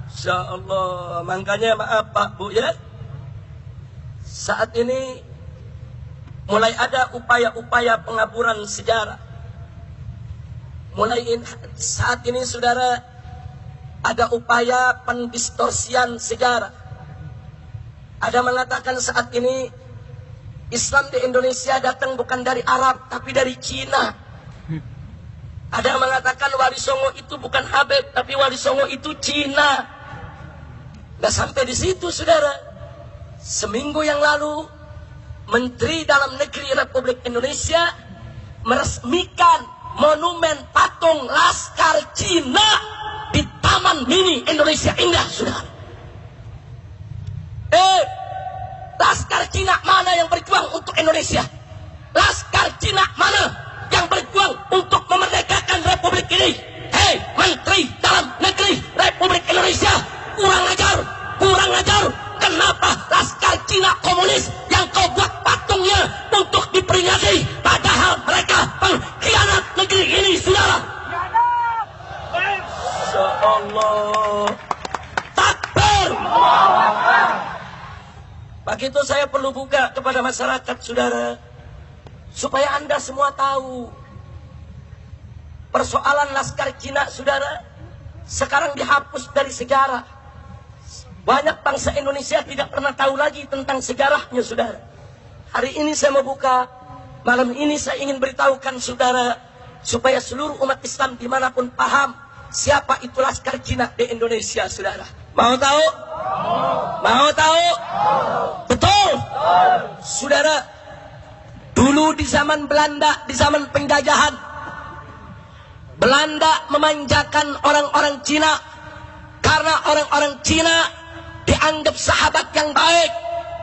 Insya Allah. Makanya maaf Pak Bu ya, saat ini mulai ada upaya-upaya pengaburan sejarah. Saat ini saudara, ada upaya pendistorsian sejarah. Ada mengatakan saat ini Islam di Indonesia datang bukan dari Arab tapi dari Cina. Ada mengatakan Wali Songo itu bukan Habib tapi Wali Songo itu Cina. Gak sampai di situ saudara. Seminggu yang lalu Menteri Dalam Negeri Republik Indonesia meresmikan monumen patung Laskar Cina di Taman Mini Indonesia Indah saudara. Laskar Cina mana yang berjuang untuk Indonesia? Laskar Cina mana yang berjuang untuk memerdekakan Republik ini? Hei Menteri Dalam Negeri Republik Indonesia, kurang ajar. Kenapa Laskar Cina komunis yang kau buat patungnya untuk diperingati, padahal mereka pengkhianat negeri ini saudara? Insya Allah. Takbir. Begitu saya perlu buka kepada masyarakat saudara, supaya Anda semua tahu persoalan Laskar Cina saudara sekarang dihapus dari sejarah. Banyak bangsa Indonesia tidak pernah tahu lagi tentang sejarahnya saudara. Hari ini saya mau buka, malam ini saya ingin beritahukan saudara, supaya seluruh umat Islam dimanapun paham siapa itu Laskar Cina di Indonesia saudara. Mau tahu? Mau tahu? Betul. Saudara, dulu di zaman Belanda, di zaman penjajahan, Belanda memanjakan orang-orang Cina karena orang-orang Cina dianggap sahabat yang baik,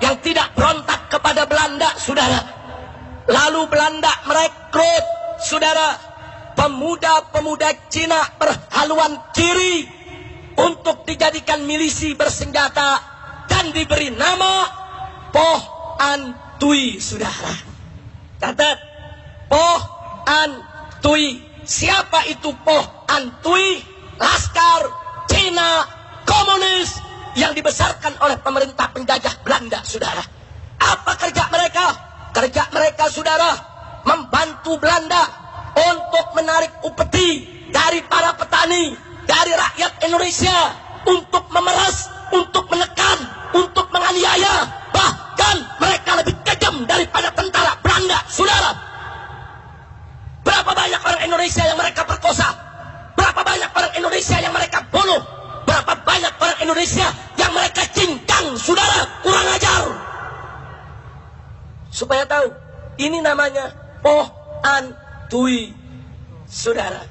yang tidak berontak kepada Belanda saudara. Lalu Belanda merekrut saudara pemuda-pemuda Cina berhaluan kiri untuk dijadikan milisi bersenjata dan diberi nama Poh An Tui saudara. Catat, Poh An Tui. Siapa itu Poh An Tui? Laskar Cina komunis yang dibesarkan oleh pemerintah penjajah Belanda saudara. Apa kerja mereka? Kerja mereka saudara membantu Belanda untuk menarik upeti dari para petani, dari rakyat Indonesia, untuk memeras, untuk menekan, untuk menganiaya. Bahkan mereka lebih kejam daripada tentara Belanda saudara. Berapa banyak orang Indonesia yang mereka perkosa? Berapa banyak orang Indonesia yang mereka bunuh? Berapa banyak orang Indonesia yang mereka cincang saudara? Kurang ajar. Supaya tahu, ini namanya Poh An Tui saudara.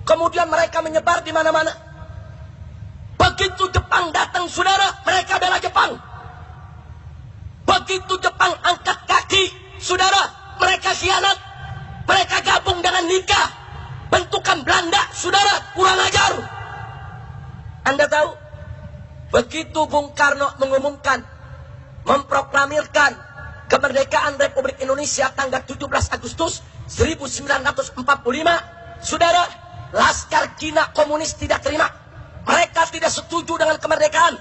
Kemudian mereka menyebar di mana-mana. Begitu Jepang datang saudara, mereka bela Jepang. Begitu Jepang angkat kaki saudara, mereka khianat. Mereka gabung dengan Nika, bentukan Belanda saudara. Kurang ajar. Anda tahu, begitu Bung Karno mengumumkan, memproklamirkan kemerdekaan Republik Indonesia tanggal 17 Agustus 1945 saudara, Laskar Cina komunis tidak terima. Mereka tidak setuju dengan kemerdekaan.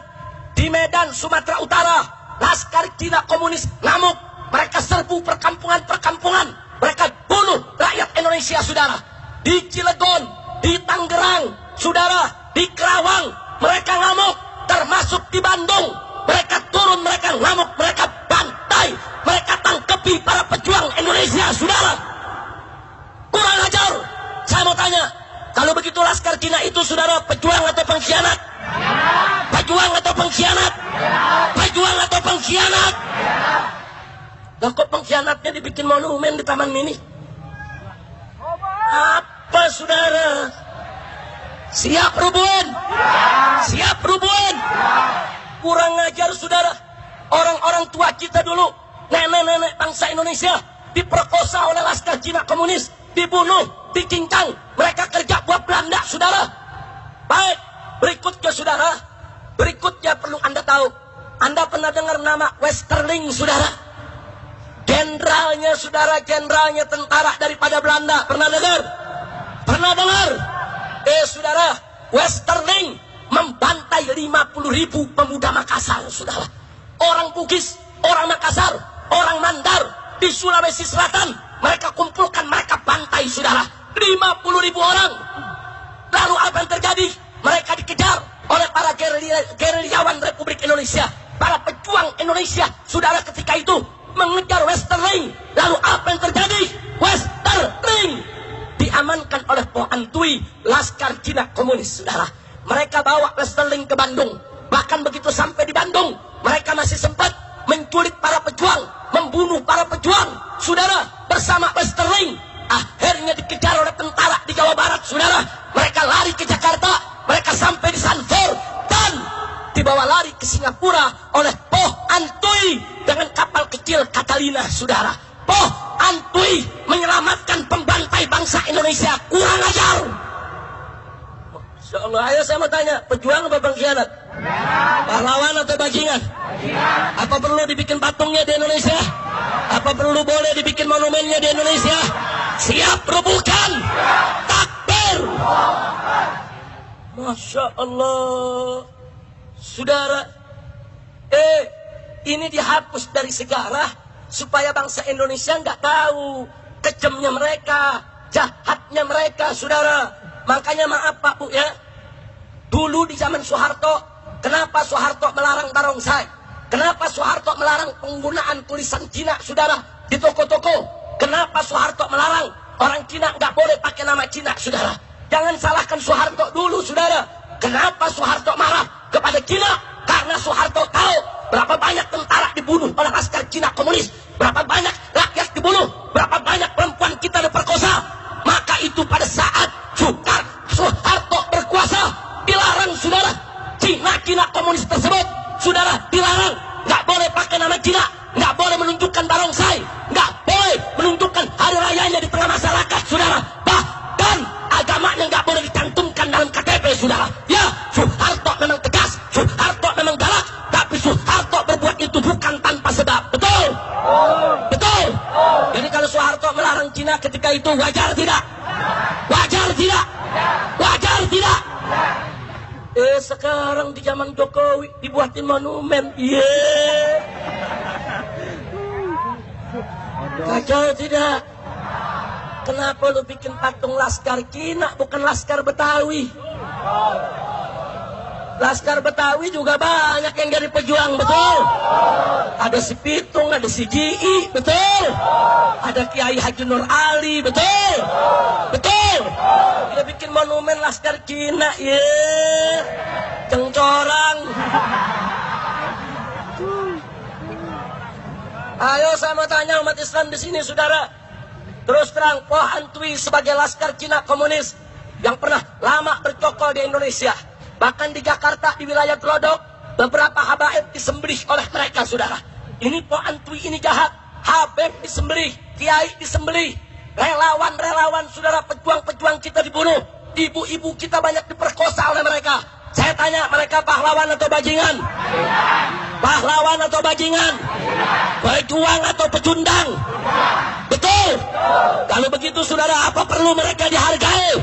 Di Medan, Sumatera Utara, Laskar Cina komunis ngamuk. Mereka serbu perkampungan-perkampungan. Mereka bunuh rakyat Indonesia saudara. Di Cilegon, di Tangerang saudara, di Kerawang mereka ngamuk. Termasuk di Bandung mereka turun, mereka ngamuk, mereka bantai, mereka tangkepi para pejuang Indonesia saudara. Kurang ajar. Saya mau tanya, kalau begitu Laskar Cina itu saudara pejuang atau pengkhianat? Pejuang atau pengkhianat? Pejuang atau pengkhianat? Lah kok pengkhianatnya dibikin monumen di Taman Mini? Apa saudara? Siap Rubun? Siap Rubun? Kurang ajar saudara. Orang-orang tua kita dulu, nenek-nenek bangsa Indonesia diperkosa oleh Laskar Cina komunis, dibunuh, dicincang. Mereka kerja buat Belanda saudara. Baik, berikutnya saudara, berikutnya perlu Anda tahu. Anda pernah dengar nama Westerling saudara? Jenderalnya saudara, jenderalnya tentara daripada Belanda. Pernah dengar? Pernah dengar? Saudara, Westerling membantai 5 50.000 pemuda Makassar, saudara. Orang Bugis, orang Makassar, orang Mandar di Sulawesi Selatan, mereka kumpulkan, mereka bantai, saudara. 50.000 orang. Lalu apa yang terjadi? Mereka dikejar oleh para gerilyawan Republik Indonesia, para pejuang Indonesia, saudara, ketika itu mengejar Westerling. Lalu apa yang terjadi? Westerling diamankan oleh Po Antui, laskar Cina komunis, saudara. Mereka bawa Westerling ke Bandung. Bahkan begitu sampai di Bandung, mereka masih sempat menculik para pejuang, membunuh para pejuang, saudara, bersama Westerling. Akhirnya dikejar oleh tentara di Jawa Barat, saudara. Mereka lari ke Jakarta, mereka sampai di Sanfor, dan dibawa lari ke Singapura oleh Po Antui dengan kapal kecil Catalina, saudara. Po Antui menyelamatkan pembantai bangsa Indonesia. Kurang ajar. Masya Allah. Ayo saya mau tanya, pejuang apa pengkhianat? Pahlawan atau bajingan? Apa perlu dibikin patungnya di Indonesia? Apa perlu boleh dibikin monumennya di Indonesia? Siap rubuhkan. Takbir. Masya Allah. Saudara, ini dihapus dari sejarah supaya bangsa Indonesia nggak tahu kejamnya mereka, jahatnya mereka, saudara. Makanya maaf Pak Bu ya, dulu di zaman Soeharto, kenapa Soeharto melarang barongsai? Kenapa Soeharto melarang penggunaan tulisan Cina, saudara, di toko-toko? Kenapa Soeharto melarang orang Cina nggak boleh pakai nama Cina, saudara? Jangan salahkan Soeharto dulu, saudara. Kenapa Soeharto marah kepada Cina? Karena Soeharto tahu berapa banyak tentara dibunuh oleh laskar Cina komunis, berapa banyak rakyat dibunuh, berapa banyak perempuan kita diperkosa. Maka itu pada saat Soeharto berkuasa, dilarang, saudara. Cina komunis tersebut, saudara, dilarang. Nggak boleh pakai nama Cina, nggak boleh menunjukkan barongsai, nggak boleh menunjukkan hari rayanya di tengah masyarakat, saudara. Bahkan agamanya nggak boleh dicantumkan dalam KTP, saudara. Ya, Soeharto memang tegas, Soeharto memang galak, tapi Soeharto berbuat itu bukan tanpa sebab. Betul? Betul? Jadi kalau Soeharto melarang Cina ketika itu, wajar tidak? Wajar tidak? Wajar tidak? Sekarang di zaman Jokowi dibuatin monumen. Kacau tidak? Kenapa lu bikin patung laskar Cina bukan laskar Betawi? Laskar Betawi juga banyak yang jadi pejuang, betul? Ada si Pitung, ada si Ji, betul? Ada Kiai Haji Nur Ali, betul? Betul? Dia bikin monumen laskar Cina, cengcorang. Ayo saya mau tanya umat Islam di sini, saudara. Terus terang, Po Antui sebagai laskar Cina komunis yang pernah lama bercokol di Indonesia, bahkan di Jakarta, di wilayah Glodok, beberapa habaib disembelih oleh mereka, saudara. Ini Po Antui ini jahat. Habib disembelih, kiai disembelih, relawan-relawan, saudara, pejuang-pejuang kita dibunuh, ibu-ibu kita banyak diperkosa oleh mereka. Saya tanya, mereka pahlawan atau bajingan? Pahlawan atau bajingan? Pejuang atau pecundang? Betul? Kalau begitu, saudara, apa perlu mereka dihargai?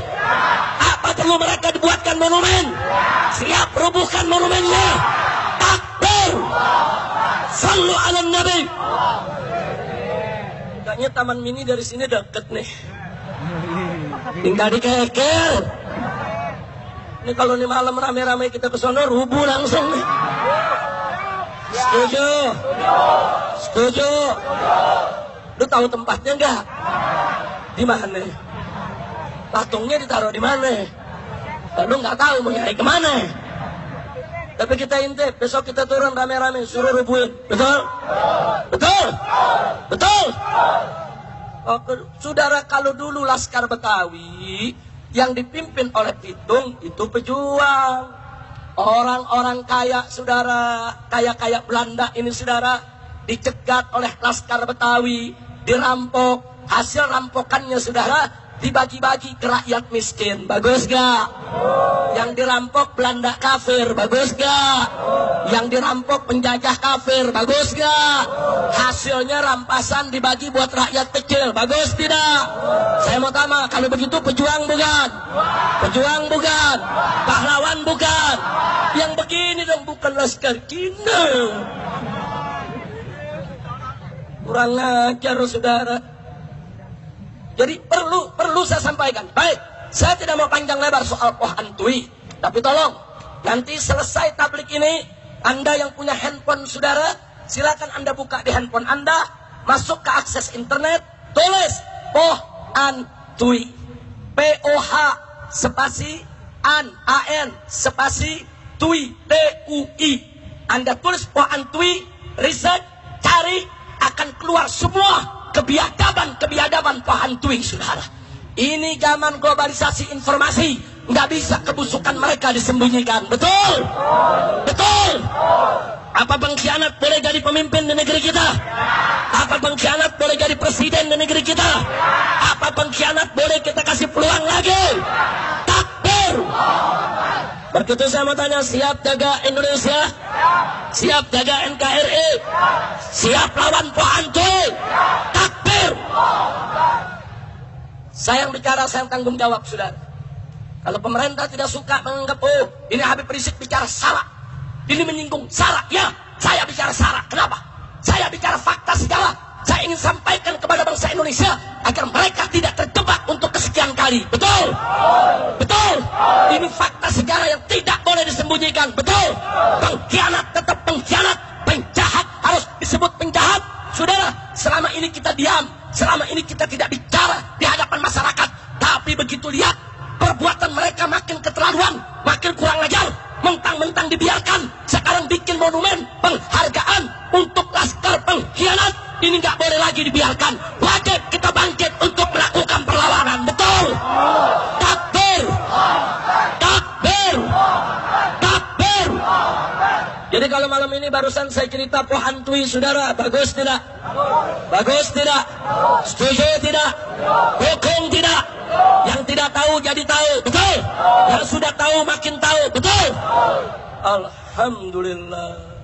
Apa perlu mereka dibuatkan monumen? Siap rubuhkan monumennya. Takbir. Sallu ala Nabi. Kayaknya Taman Mini dari sini deket nih. Tinggal dikeker. Ini kalau nih malam rame-rame kita ke sono, rubuh langsung nih. Setuju? Setuju? Lu tahu tempatnya enggak? Di mana? Patungnya ditaruh di mana? Lu nggak tahu mau nyari kemana? Tapi kita intip, besok kita turun rame-rame suruh rubuhin. Betul? Betul? Betul? Oh, saudara, kalau dulu Laskar Betawi yang dipimpin oleh Pitung itu pejuang, orang-orang kaya, saudara, kaya-kaya Belanda ini, saudara, dicegat oleh Laskar Betawi, dirampok, hasil rampokannya, saudara, dibagi-bagi ke rakyat miskin. Bagus gak? Yang dirampok Belanda kafir. Bagus gak? Yang dirampok penjajah kafir. Bagus gak? Hasilnya rampasan dibagi buat rakyat kecil. Bagus tidak? Saya mau tanya, kalau begitu pejuang bukan? Pejuang bukan? Pahlawan bukan? Yang begini dong, bukan Laskar Cina. Kurang ajar saudara. Jadi perlu saya sampaikan. Baik, saya tidak mau panjang lebar soal Poh Antui, tapi tolong nanti selesai tablik ini, Anda yang punya handphone saudara, silakan Anda buka di handphone Anda, masuk ke akses internet, tulis Poh Antui, POH spasi an spasi tui TUI. Anda tulis Poh Antui, research, cari, akan keluar semua kebiadaban Poh Antui saudara. Ini zaman globalisasi informasi, nggak bisa kebusukan mereka disembunyikan. Betul? Betul? Apa pengkhianat boleh jadi pemimpin di negeri kita? Apa pengkhianat boleh jadi presiden di negeri kita? Apa pengkhianat boleh kita kasih peluang lagi? Takbir! Begitu saya mau tanya, siap jaga Indonesia? Siap jaga NKRI? Siap lawan Poh Antui? Takbir! Saya yang bicara, saya yang tanggung jawab, saudara. Kalau pemerintah tidak suka menganggap, oh ini Habib Rizik bicara salah, ini menyinggung Sarah, ya saya bicara Sarah. Kenapa? Saya bicara fakta sejarah. Saya ingin sampaikan kepada bangsa Indonesia agar mereka tidak terjebak untuk kesekian kali. Betul? Betul? Ini fakta sejarah yang tidak boleh disembunyikan. Betul? Pengkhianat tetap pengkhianat, penjahat harus disebut penjahat. Saudara, selama ini kita diam, selama ini kita tidak bicara di hadapan masyarakat, tapi begitu lihat perbuatan mereka makin keterlaluan, makin kurang ajar, mentang-mentang dibiarkan, sekarang bikin monumen penghargaan untuk laskar pengkhianat. Ini nggak boleh lagi dibiarkan. Wajib kita bangkit untuk melakukan perlawanan. Betul? Takbir! Takbir! Takbir! Jadi kalau malam ini barusan saya cerita Poh Antui, saudara, bagus tidak? Bagus tidak? Setuju tidak? Dukung tidak? Yang tidak tahu jadi tahu. Betul? Yang sudah tahu makin tahu. Betul? Alhamdulillah.